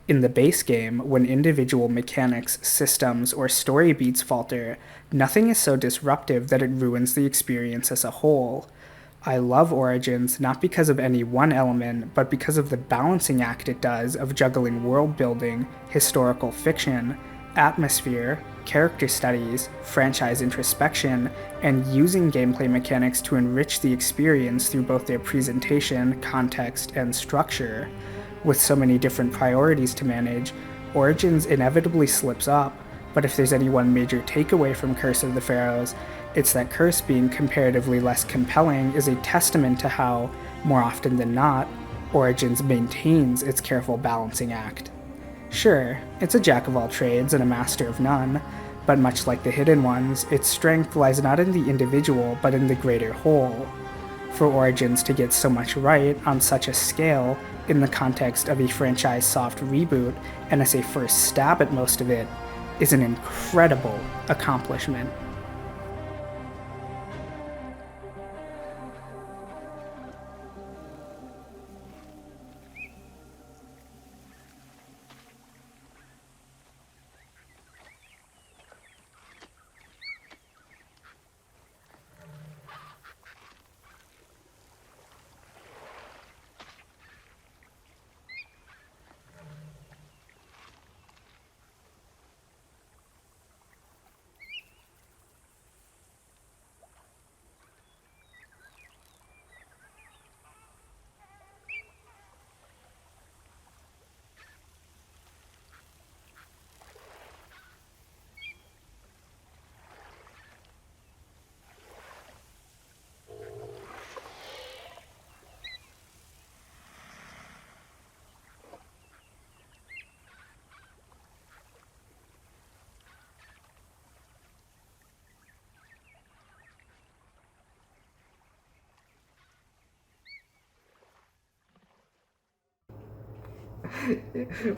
In the base game, when individual mechanics, systems, or story beats falter, nothing is so disruptive that it ruins the experience as a whole. I love Origins not because of any one element, but because of the balancing act it does of juggling world building, historical fiction, atmosphere, character studies, franchise introspection, and using gameplay mechanics to enrich the experience through both their presentation, context, and structure. With so many different priorities to manage, Origins inevitably slips up, but if there's any one major takeaway from Curse of the Pharaohs, it's that Curse being comparatively less compelling is a testament to how, more often than not, Origins maintains its careful balancing act. Sure, it's a jack of all trades and a master of none, but much like the Hidden Ones, its strength lies not in the individual but in the greater whole. For Origins to get so much right on such a scale in the context of a franchise soft reboot and as a first stab at most of it is an incredible accomplishment.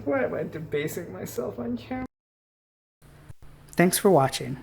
Why am I debasing myself on camera? Thanks for watching.